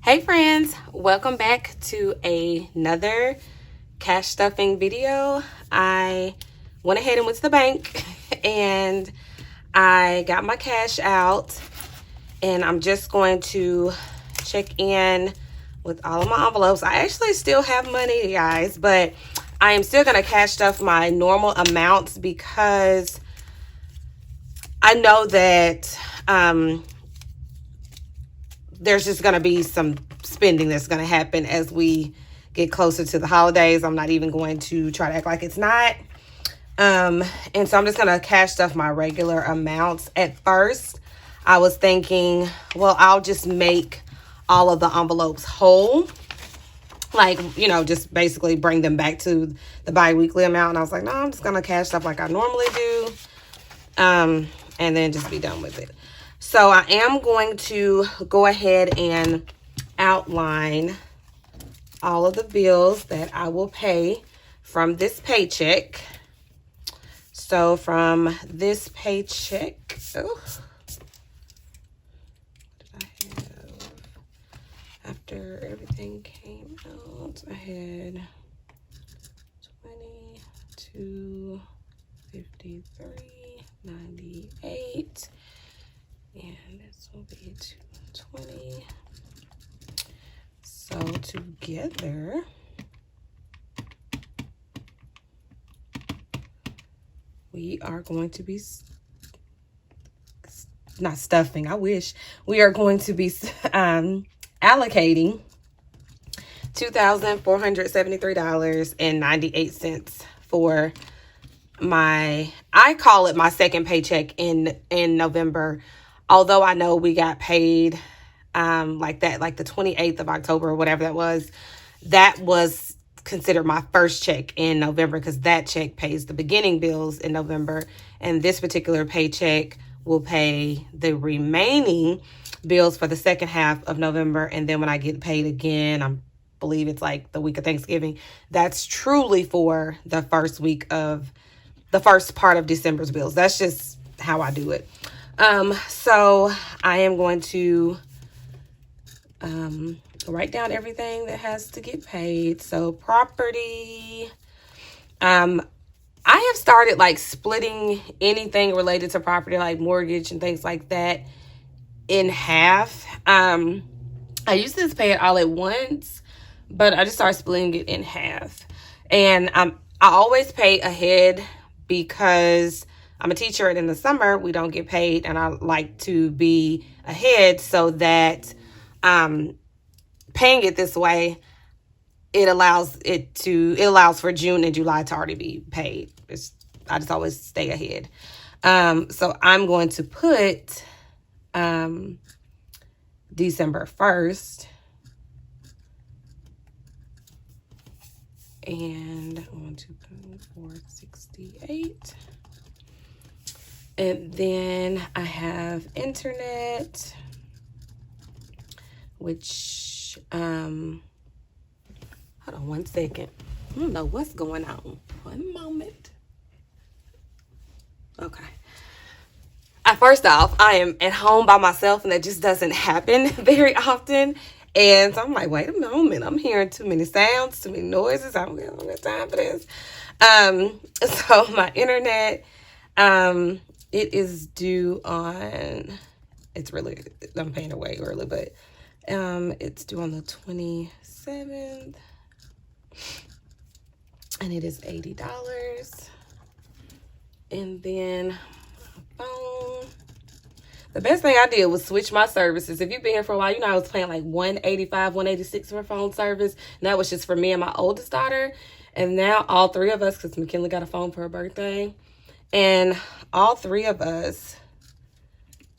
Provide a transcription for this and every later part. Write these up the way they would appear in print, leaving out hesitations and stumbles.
Hey friends, welcome back to another cash stuffing video. I went ahead and went to the bank and I got my cash out, and I'm just going to check in with all of my envelopes. I actually still have money, guys, but I am still going to cash stuff my normal amounts because I know that there's just going to be some spending that's going to happen as we get closer to the holidays. I'm not even going to try to act like it's not. And so I'm just going to cash stuff my regular amounts. At first, I was thinking, well, I'll just make all of the envelopes whole. Like, you know, just basically bring them back to the bi-weekly amount. And I was like, no, I'm just going to cash stuff like I normally do. And then just be done with it. So I am going to go ahead and outline all of the bills that I will pay from this paycheck. So from this paycheck, what did I have? After everything came out, I had 22, 53, 98. And this will be 220. So together, we are going to be not stuffing. I wish we are going to be allocating $2,473.98 for my, I call it my second paycheck in November. Although I know we got paid like the 28th of October or whatever that was considered my first check in November, because that check pays the beginning bills in November, and this particular paycheck will pay the remaining bills for the second half of November. And then when I get paid again, I believe it's like the week of Thanksgiving, that's truly for the first part of December's bills. That's just how I do it. So I am going to write down everything that has to get paid. So property, I have started like splitting anything related to property, like mortgage and things like that, in half. I used to just pay it all at once, but I just started splitting it in half. And I always pay ahead because I'm a teacher, and in the summer we don't get paid, and I like to be ahead so that paying it this way, it allows for June and July to already be paid. I just always stay ahead. So I'm going to put December 1st, and I want to put 468. And then I have internet, which, hold on one second. I don't know what's going on. One moment. Okay. First off, I am at home by myself, and that just doesn't happen very often. And so I'm like, wait a moment. I'm hearing too many sounds, too many noises. I don't have time for this. So my internet, it is due on, I'm paying it way early, but it's due on the 27th, and it is $80. And then phone. The best thing I did was switch my services. If you've been here for a while, you know I was paying like $185, $186 for phone service, and that was just for me and my oldest daughter. And now all three of us, because McKinley got a phone for her birthday, and all three of us,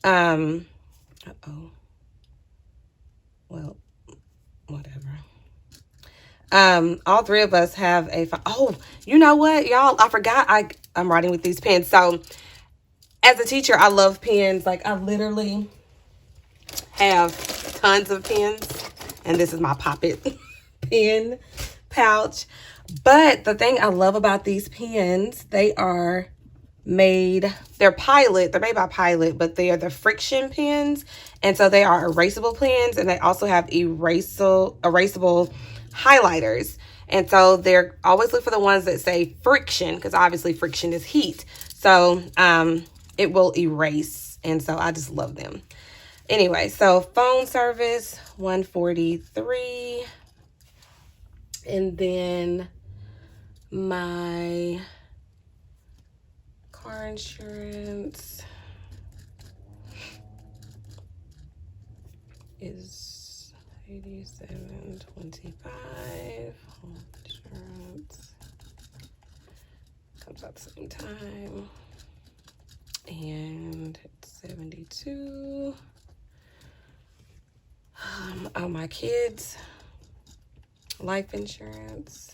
well, whatever. All three of us have a phone. Oh, you know what, y'all? I forgot I'm writing with these pens. So as a teacher, I love pens. Like, I literally have tons of pens, and this is my Pop-It pen pouch. But the thing I love about these pens, they are they're Pilot, they're made by Pilot, but they are the friction pens. And so they are erasable pens, and they also have erasable highlighters. And so they're always look for the ones that say friction, because obviously friction is heat. So it will erase. And so I just love them. Anyway, so phone service, $143. And then my car insurance is $87.25. Home insurance comes out the same time, and it's 72. Oh, my kids' life insurance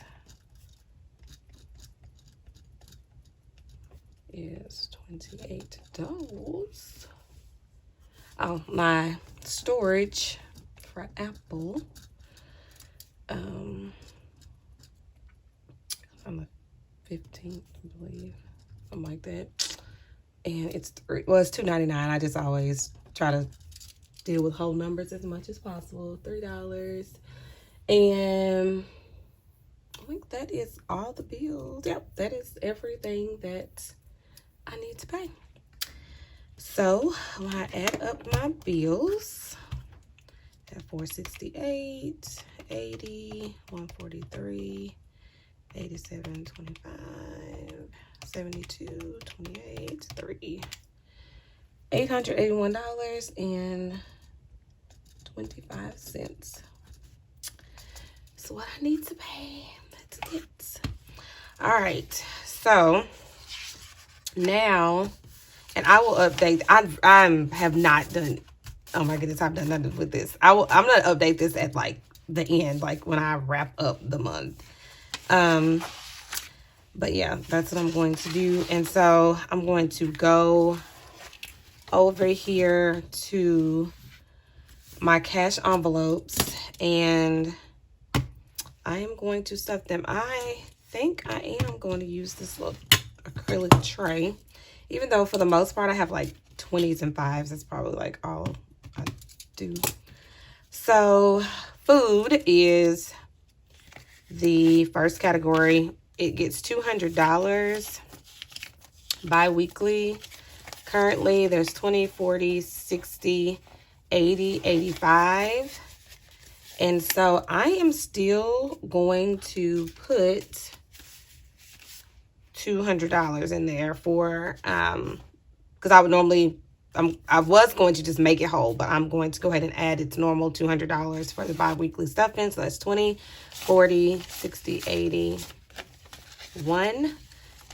is $28. Oh, my storage for Apple, on the 15th, I believe, something like that, and it's $2.99. I just always try to deal with whole numbers as much as possible. $3, and I think that is all the bills. Yep, that is everything that I need to pay. So when I add up my bills, at $468, $80, $143, $87.25, $72.28, $3, $881.25. So what I need to pay. That's it. All right. So now, and I will update. I have not done. Oh my goodness, I've done nothing with this. I'm gonna update this at like the end, like when I wrap up the month. But yeah, that's what I'm going to do. And so I'm going to go over here to my cash envelopes, and I am going to stuff them. I think I am going to use this little acrylic tray, even though for the most part I have like 20s and 5s. That's probably like all I do. So food is the first category. It gets $200 bi-weekly. Currently there's 20, 40, 60, 80, 85. And so I am still going to put $200 in there for, because I would normally, I was going to just make it whole, but I'm going to go ahead and add its normal $200 for the bi-weekly stuffing. So that's 20, 40, 60, 80, 1,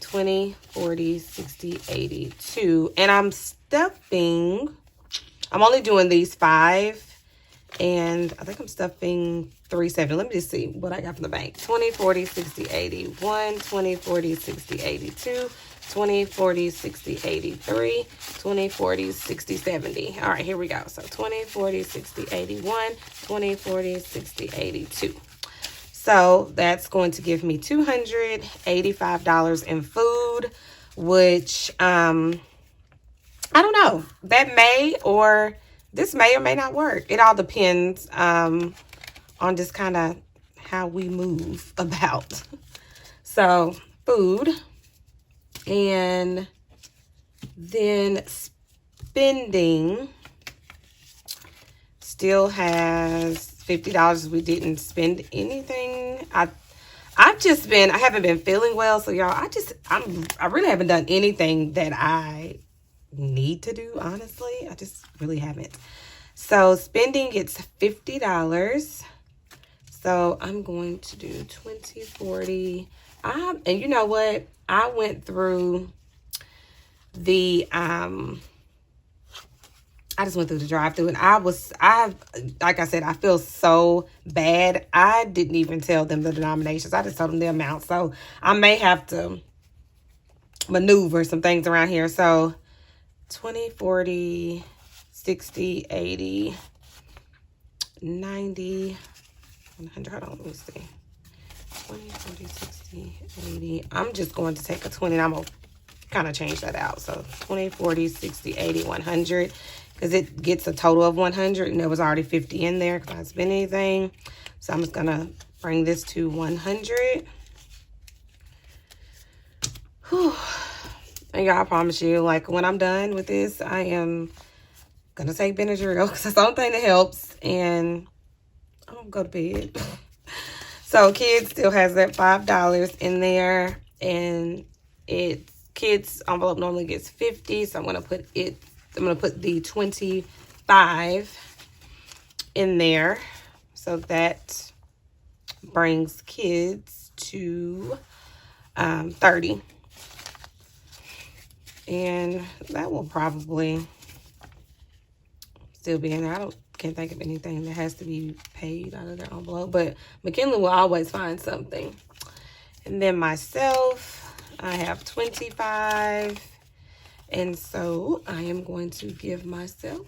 20, 40, 60, 80, 2. And I'm stuffing, I'm only doing these 5. And I think I'm stuffing 370. Let me just see what I got from the bank. 20, 40, 60, 80. 1, 20, 40, 60, 82. 20, 40, 60, 83. 20, 40, 60, 70. All right, here we go. So 20, 40, 60, 81. 20, 40, 60, 82. So that's going to give me $285 in food, which, I don't know. That may or... This may or may not work. It all depends on just kind of how we move about. So, food. And then spending still has $50. We didn't spend anything. I haven't been feeling well. So, y'all, I really haven't done anything that I need to do, honestly. I just really haven't. So spending, it's $50. So I'm going to do 20, 40. And you know what? I went through the I just went through the drive-thru, and like I said, I feel so bad. I didn't even tell them the denominations. I just told them the amount. So I may have to maneuver some things around here. So 20, 40, 60, 80, 90, 100. Hold on, let me see. 20, 40, 60, 80. I'm just going to take a 20 and I'm going to kind of change that out. So 20, 40, 60, 80, 100. Because it gets a total of 100. And there was already 50 in there because I didn't spend anything. So I'm just going to bring this to 100. Whew. And y'all, I promise you, like, when I'm done with this, I am going to take Benadryl because that's the only thing that helps. And I'm going to go to bed. So kids still has that $5 in there. And kids envelope normally gets 50. So I'm going to put the 25 in there. So that brings kids to 30. And that will probably still be in there. Can't think of anything that has to be paid out of their envelope. But McKinley will always find something. And then myself, I have 25. And so I am going to give myself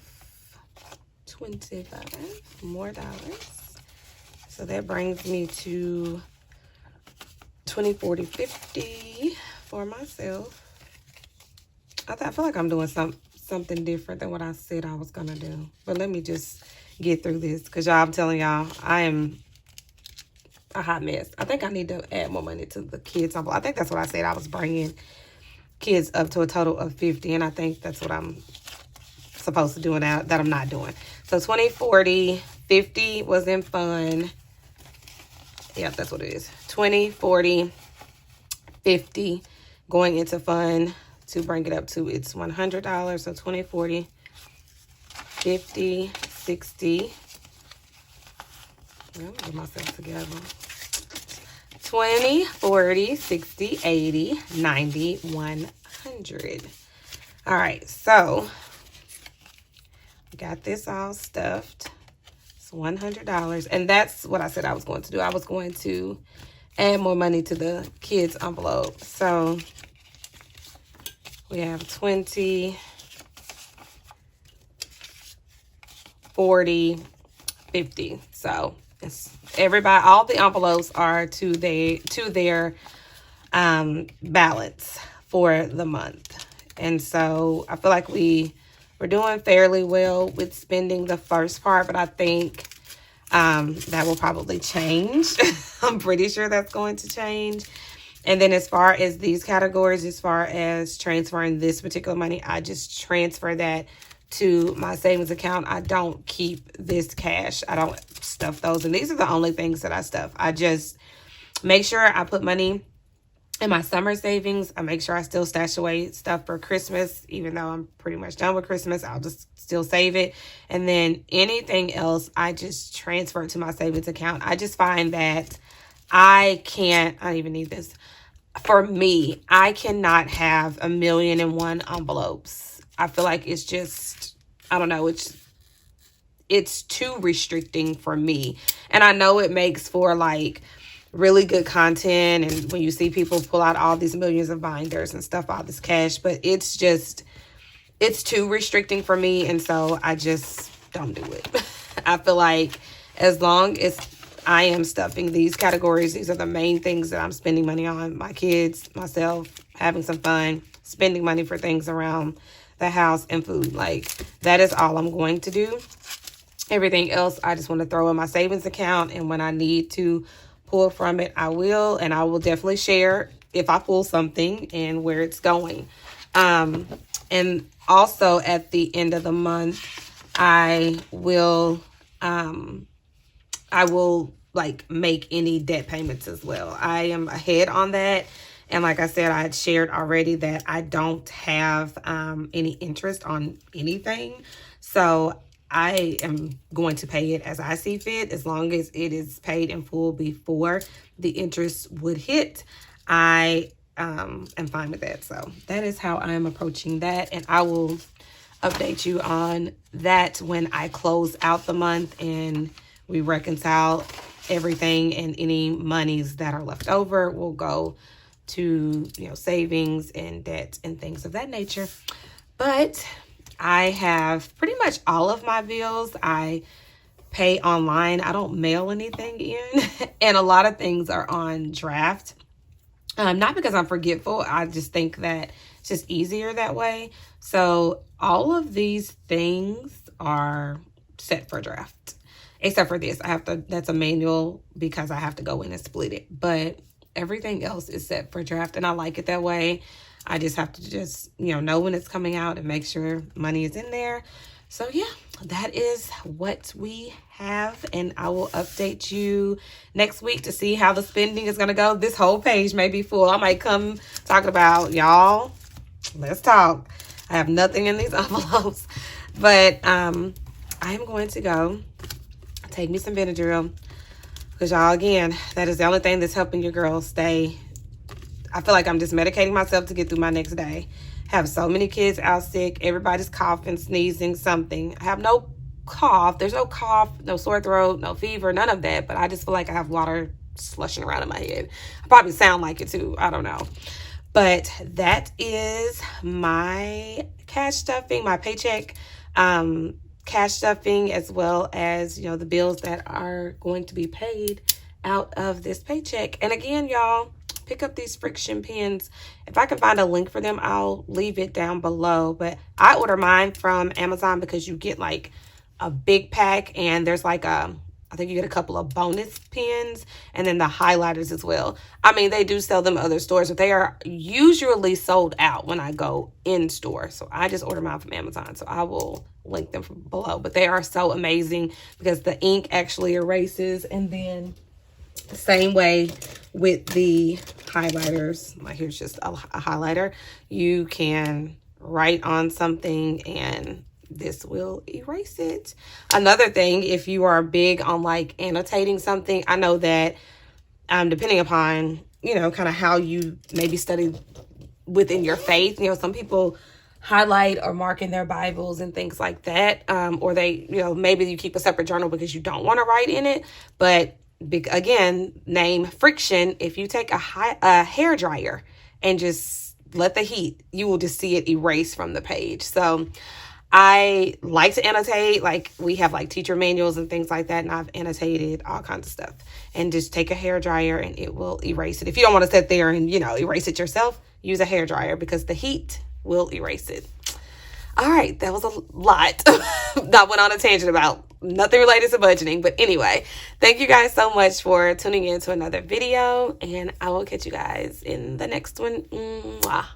25 more dollars. So that brings me to 20, 40, 50 for myself. I feel like I'm doing something different than what I said I was going to do. But let me just get through this. Because y'all, I'm telling y'all, I am a hot mess. I think I need to add more money to the kids' envelope. I think that's what I said. I was bringing kids up to a total of 50. And I think that's what I'm supposed to do now that I'm not doing. So 20, 40, 50 was in fun. Yep, that's what it is. 20, 40, 50 going into fun to bring it up to its $100. So 20, 40, 50, 60. Let me get myself together. 20, 40, 60, 80, 90, 100. All right, so got this all stuffed. It's $100. And that's what I said I was going to do. I was going to add more money to the kids' envelope. So we have 20, 40, 50. So it's everybody, all the envelopes are to their balance for the month. And so I feel like we're doing fairly well with spending the first part, but I think that will probably change. I'm pretty sure that's going to change. And then as far as these categories, as far as transferring this particular money, I just transfer that to my savings account. I don't keep this cash. I don't stuff those. And these are the only things that I stuff. I just make sure I put money in my summer savings. I make sure I still stash away stuff for Christmas. Even though I'm pretty much done with Christmas, I'll just still save it. And then anything else, I just transfer it to my savings account. I just find that I don't even need this. For me, I cannot have 1,000,001 envelopes. I feel like it's just, I don't know, it's too restricting for me. And I know it makes for like really good content, and when you see people pull out all these millions of binders and stuff, all this cash, but it's too restricting for me. And so I just don't do it. I feel like as long as I am stuffing these categories, these are the main things that I'm spending money on: my kids, myself, having some fun, spending money for things around the house, and food. Like, that is all I'm going to do. Everything else, I just want to throw in my savings account, and when I need to pull from it, I will. And I will definitely share if I pull something and where it's going. And also at the end of the month, I will like make any debt payments as well. I am ahead on that. And like I said, I had shared already that I don't have any interest on anything. So I am going to pay it as I see fit, as long as it is paid in full before the interest would hit. I am fine with that. So that is how I am approaching that. And I will update you on that when I close out the month and we reconcile everything, and any monies that are left over will go to, savings and debt and things of that nature. But I have pretty much all of my bills I pay online. I don't mail anything in. And a lot of things are on draft. Not because I'm forgetful. I just think that It's just easier that way. So all of these things are set for draft. Except for this. That's a manual because I have to go in and split it. But everything else is set for draft, and I like it that way. I just have to know when it's coming out and make sure money is in there. So yeah, that is what we have, and I will update you next week to see how the spending is going to go. This whole page may be full. I might come talking about, y'all, let's talk. I have nothing in these envelopes, but I am going to go take me some Benadryl, because y'all, again, that is the only thing that's helping your girl stay. I feel like I'm just medicating myself to get through my next day. Have so many kids out sick. Everybody's coughing, sneezing, something. I have no cough. There's no cough, no sore throat, no fever, none of that. But I just feel like I have water slushing around in my head. I probably sound like it too. I don't know. But that is my cash stuffing, my paycheck cash stuffing, as well as, the bills that are going to be paid out of this paycheck. And again, y'all, pick up these friction pens. If I can find a link for them, I'll leave it down below. But I order mine from Amazon because you get like a big pack, and there's like I think you get a couple of bonus pens, and then the highlighters as well. I mean, they do sell them at other stores, but they are usually sold out when I go in store. So I just order mine from Amazon. So I will link them from below. But they are so amazing because the ink actually erases, and then the same way with the highlighters. Like, here's just a highlighter. You can write on something and this will erase it. Another thing, if you are big on like annotating something, I know that depending upon, kind of how you maybe study within your faith, some people highlight or mark in their Bibles and things like that. Or they, maybe you keep a separate journal because you don't want to write in it. But again, name friction. If you take a hair dryer and just let the heat, you will just see it erase from the page. So I like to annotate. Like, we have like teacher manuals and things like that, and I've annotated all kinds of stuff. And just take a hair dryer and it will erase it. If you don't want to sit there and erase it yourself, use a hair dryer because the heat will erase it. All right, that was a lot. That went on a tangent about nothing related to budgeting. But anyway, thank you guys so much for tuning in to another video, and I will catch you guys in the next one. Mwah.